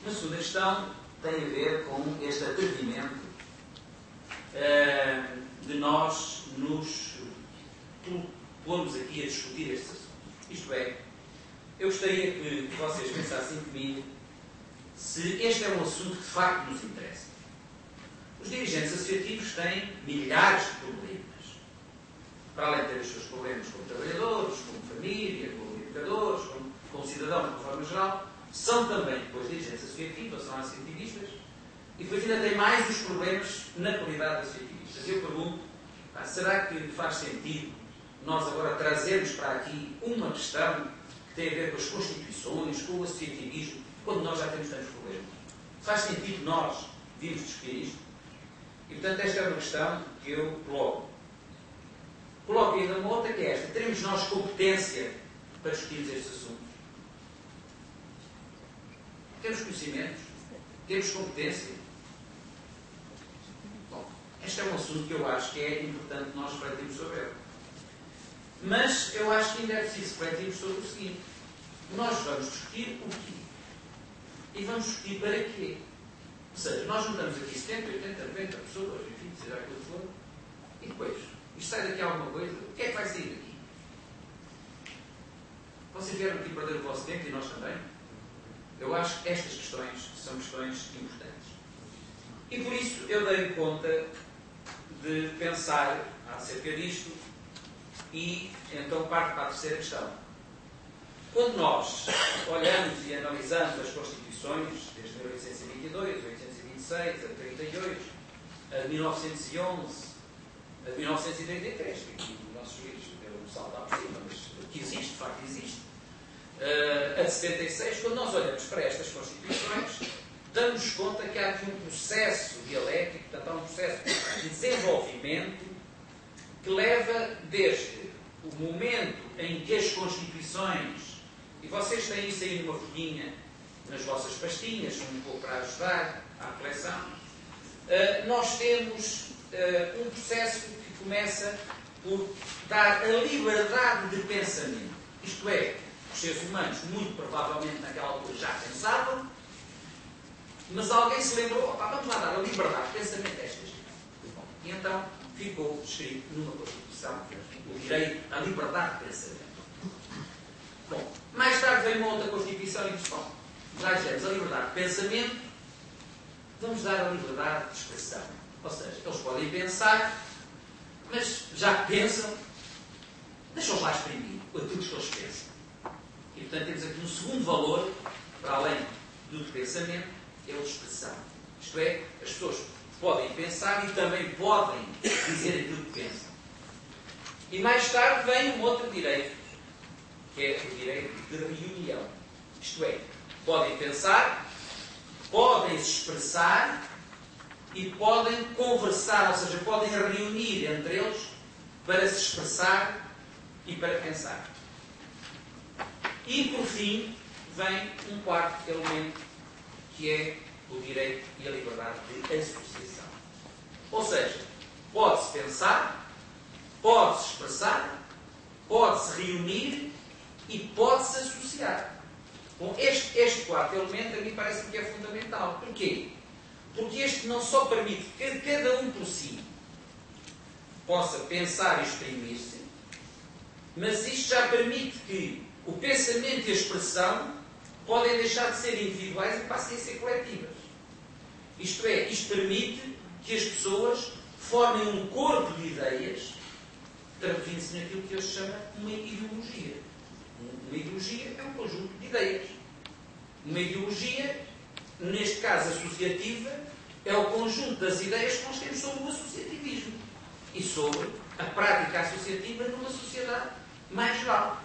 A segunda questão tem a ver com este atrevimento de nós nos pormos aqui a discutir este assunto. Isto é, eu gostaria que vocês pensassem comigo se este é um assunto que de facto nos interessa. Os dirigentes associativos têm milhares de problemas. Para além de ter os seus problemas como trabalhadores, como família, como educadores, como cidadão de forma geral, são também depois dirigentes associativos, ou são associativistas, e depois ainda têm mais os problemas na qualidade de associativistas. Eu pergunto, será que faz sentido nós agora trazermos para aqui uma questão que tem a ver com as constituições, com o associativismo, quando nós já temos tantos problemas? Faz sentido nós virmos discutir isto? E, portanto, esta é uma questão que eu coloco. Coloco ainda uma outra, que é esta. Teremos nós competência para discutirmos estes assuntos? Temos conhecimentos? Temos competência? Bom, este é um assunto que eu acho que é importante nós refletirmos sobre ele. Mas eu acho que ainda é preciso refletirmos sobre o seguinte. Nós vamos discutir o quê? E vamos discutir para quê? Ou seja, nós juntamos aqui 70, 80, 90 pessoas, enfim, seja aquilo que for, e depois, isto sai daqui alguma coisa, o que é que vai sair daqui? Vocês vieram aqui perder o vosso tempo e nós também? Eu acho que estas questões são questões importantes. E por isso eu dei conta de pensar acerca disto e então parto para a terceira questão. Quando nós olhamos e analisamos as Constituições, desde 1822, 1826, a 38, a 1911, a 1933, que o nosso juiz deu um salto à cima, mas que existe, de facto existe, a de 76, quando nós olhamos para estas Constituições, damos conta que há aqui um processo dialético, portanto, há um processo de desenvolvimento que leva desde o momento em que as Constituições, e vocês têm isso aí numa folhinha nas vossas pastinhas, um pouco para ajudar à reflexão, nós temos um processo que começa por dar a liberdade de pensamento. Isto é, os seres humanos, muito provavelmente naquela altura, já pensavam, mas alguém se lembrou, vamos lá dar a liberdade de pensamento a esta gente. E então ficou escrito numa Constituição o direito à liberdade de pensamento. Bom, mais tarde veio uma outra Constituição e disse, bom, já dizemos a liberdade de pensamento, vamos dar a liberdade de expressão. Ou seja, eles podem pensar, mas já que pensam, deixam-os lá exprimir aquilo que eles pensam. E, portanto, temos aqui um segundo valor, para além do de pensamento, é o de expressão. Isto é, as pessoas podem pensar e também podem dizer aquilo que pensam. E mais tarde vem um outro direito, que é o direito de reunião. Isto é, podem pensar, podem se expressar e podem conversar, ou seja, podem reunir entre eles para se expressar e para pensar. E, por fim, vem um quarto elemento, que é o direito e a liberdade de associação. Ou seja, pode-se pensar, pode-se expressar, pode-se reunir e pode-se associar. Bom, este quarto elemento a mim parece-me que é fundamental. Porquê? Porque este não só permite que cada um por si possa pensar e exprimir-se, mas isto já permite que o pensamento e a expressão podem deixar de ser individuais e passem a ser coletivas. Isto é, isto permite que as pessoas formem um corpo de ideias, traduzindo-se naquilo que hoje se chama uma ideologia. Uma ideologia é um conjunto de ideias. Uma ideologia, neste caso associativa, é o conjunto das ideias que nós temos sobre o associativismo e sobre a prática associativa numa sociedade mais geral.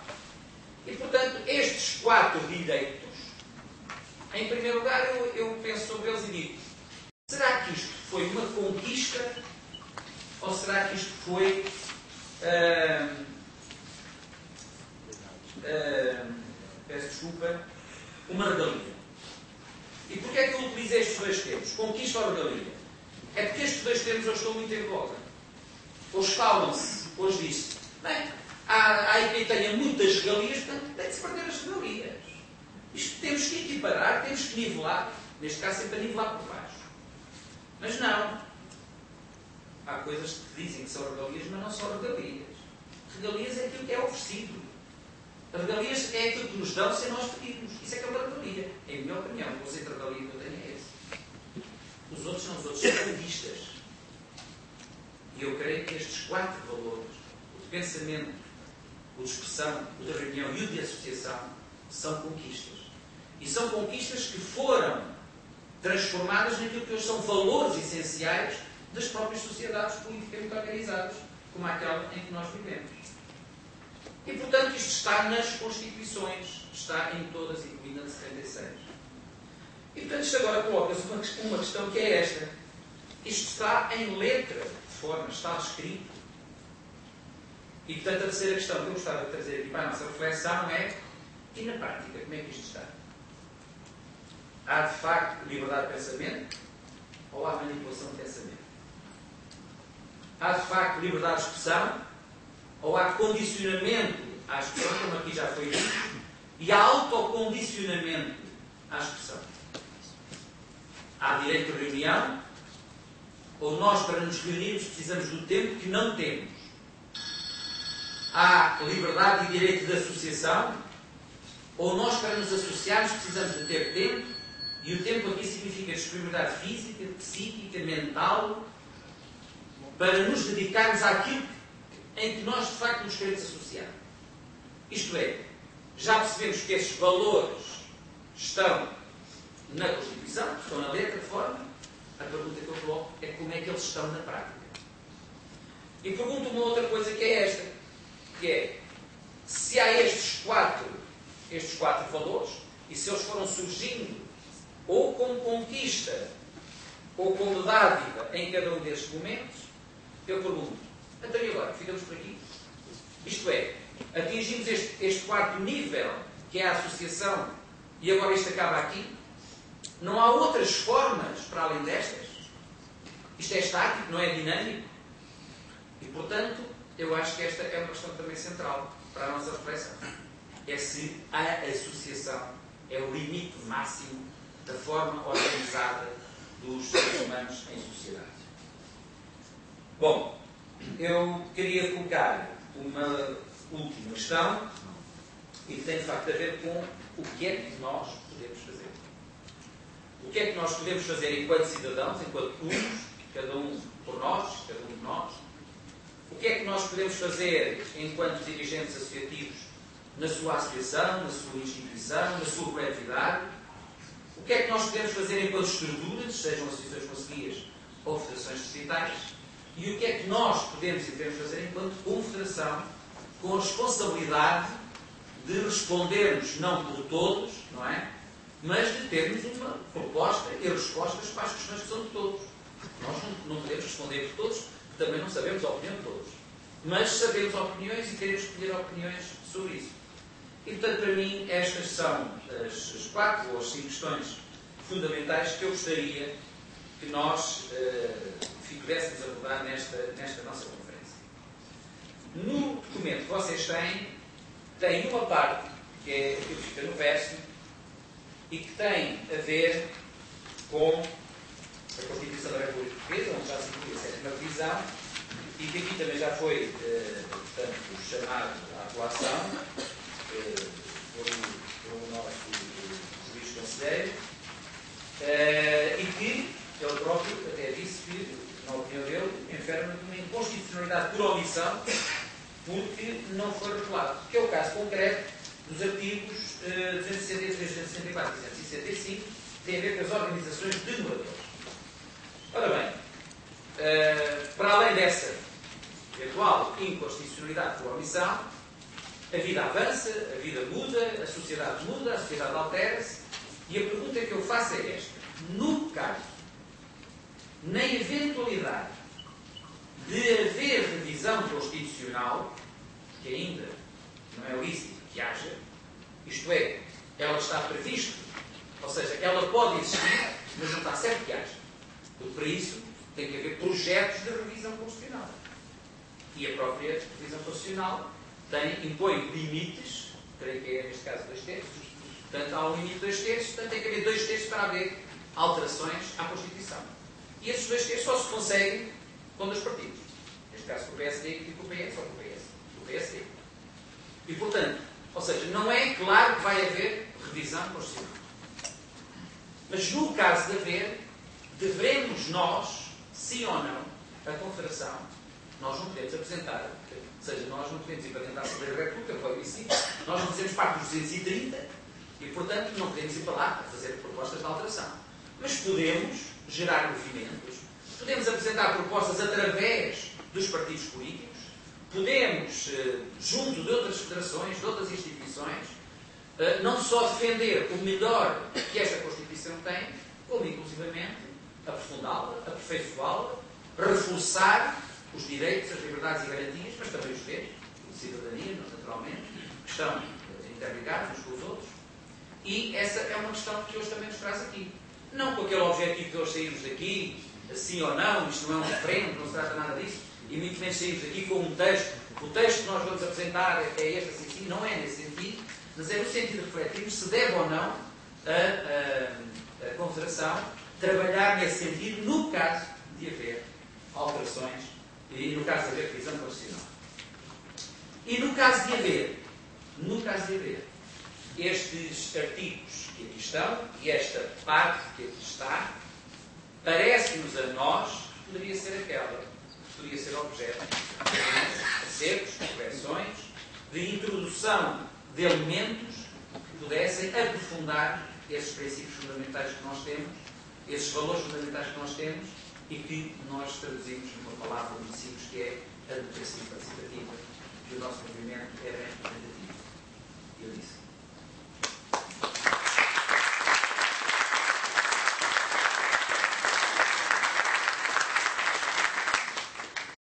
E, portanto, estes quatro direitos, em primeiro lugar, eu penso sobre eles e digo, será que isto foi uma conquista ou será que isto foi peço desculpa, uma regalia? E porquê é que eu utilizei estes dois termos, conquista ou regalia? É porque estes dois termos hoje estão muito em voga. Hoje falam-se, hoje diz-se, bem, há aí quem tenha muitas regalias, portanto tem de se perder as regalias. Isto temos que equiparar, temos que nivelar. Neste caso, sempre a nivelar por baixo. Mas não. Há coisas que dizem que são regalias, mas não são regalias. Regalias é aquilo que é oferecido. Regalias é aquilo que nos dão sem nós pedirmos. Isso é que é uma regalia. Em minha opinião, o conceito de regalia que eu tenho é esse. Os outros não, os outros são conquistas. E eu creio que estes 4 valores, o de pensamento, o de expressão, o de reunião e o de associação, são conquistas. E são conquistas que foram transformadas naquilo que hoje são valores essenciais das próprias sociedades politicamente organizadas, como aquela em que nós vivemos. E, portanto, isto está nas Constituições, está em todas, incluindo a de 76. E, portanto, isto agora coloca-se uma questão que é esta. Isto está em letra, de forma, está escrito. E, portanto, a terceira questão que eu gostava de trazer aqui para a nossa reflexão é: e na prática, como é que isto está? Há, de facto, liberdade de pensamento ou há manipulação de pensamento? Há, de facto, liberdade de expressão ou há condicionamento à expressão, como aqui já foi dito, e há autocondicionamento à expressão? Há direito de reunião ou nós, para nos reunirmos, precisamos do tempo que não temos? Há liberdade e direito de associação ou nós, para nos associarmos, precisamos de ter tempo? E o tempo aqui significa disponibilidade física, psíquica, mental, para nos dedicarmos àquilo em que nós, de facto, nos queremos associar. Isto é, já percebemos que esses valores estão na Constituição, estão na letra, de forma. A pergunta que eu coloco é como é que eles estão na prática. E pergunto uma outra coisa que é esta, que é, se há estes quatro valores, e se eles foram surgindo ou como conquista, ou como dádiva em cada um destes momentos, eu pergunto, então e agora? Ficamos por aqui? Isto é, atingimos este 4º nível, que é a associação, e agora isto acaba aqui? Não há outras formas para além destas? Isto é estático, não é dinâmico? E, portanto, eu acho que esta é uma questão também central para a nossa reflexão. É se a associação é o limite máximo da forma organizada dos seres humanos em sociedade. Bom, eu queria colocar uma última questão e que tem de facto a ver com o que é que nós podemos fazer. O que é que nós podemos fazer enquanto cidadãos, enquanto unos, cada um por nós, cada um de nós? O que é que nós podemos fazer enquanto dirigentes associativos na sua associação, na sua instituição, na sua coletividade? O que é que nós podemos fazer enquanto estruturas, sejam associações conselheiras ou federações distritais? E o que é que nós podemos e devemos fazer enquanto confederação, com a responsabilidade de respondermos não por todos, não é? Mas de termos uma proposta e respostas para as questões que são de todos. Nós não podemos responder por todos, porque também não sabemos a opinião de todos. Mas sabemos opiniões e queremos escolher opiniões sobre isso. E, portanto, para mim, estas são as 4 ou as 5 questões fundamentais que eu gostaria que nós pudéssemos abordar nesta nossa conferência. No documento que vocês têm, tem uma parte, que é aquilo que fica no verso, e que tem a ver com a Constituição da República Portuguesa, onde já se inclui a 7ª revisão, e que aqui também já foi, portanto, chamado à atuação por um nosso juiz conselheiro, e que ele próprio até disse que, na opinião dele, enferma de uma inconstitucionalidade por omissão, porque não foi revelado. Que é o caso concreto dos artigos 263, 264 e 265, que tem a ver com as organizações de moradores. Ora bem, para além dessa eventual inconstitucionalidade por omissão, a vida avança, a vida muda, a sociedade altera-se, e a pergunta que eu faço é esta. No caso, na eventualidade de haver revisão constitucional, que ainda não é lícito que haja, isto é, ela está prevista, ou seja, ela pode existir, mas não está certo que haja. Porque para isso tem que haver projetos de revisão constitucional. E a própria revisão constitucional impõe limites, creio que é neste caso 2/3, portanto há um limite de 2/3, portanto tem que haver 2/3 para haver alterações à Constituição. E esses dois textos só se conseguem com dois partidos. Neste caso com o PSD e com o PS, ou com o PSD. E, portanto, ou seja, não é claro que vai haver revisão constitucional. Mas no caso de haver, devemos nós, sim ou não, a Confederação, nós não podemos apresentar, ou seja, nós não podemos ir para dentro da Assembleia da República, foi isso, nós não fazemos parte dos 230 e, portanto, não podemos ir para lá para fazer propostas de alteração. Mas podemos gerar movimentos, podemos apresentar propostas através dos partidos políticos, podemos, junto de outras federações, de outras instituições, não só defender o melhor que esta Constituição tem, como, inclusivamente, aprofundá-la, aperfeiçoá-la, reforçar os direitos, as liberdades e garantias, mas também os deveres, de cidadania, naturalmente, que estão interligados uns com os outros. E essa é uma questão que hoje também nos traz aqui. Não com aquele objetivo de hoje sairmos daqui, sim ou não, isto não é um referendo, não se trata nada disso, e muito menos sairmos daqui com um texto. O texto que nós vamos apresentar é este, assim, sim, não é nesse sentido, mas é no sentido de refletirmos se deve ou não a Confederação trabalhar nesse sentido no caso de haver alterações e no caso de haver revisão constitucional. E no caso de haver estes artigos que aqui estão e esta parte que aqui está, parece-nos a nós que poderia ser aquela que poderia ser objeto de acertos, correções, de introdução de elementos que pudessem aprofundar esses princípios fundamentais que nós temos, esses valores fundamentais que nós temos e que nós traduzimos numa palavra muito simples que é a democracia participativa, que o nosso movimento é bem representativo. Eu disse.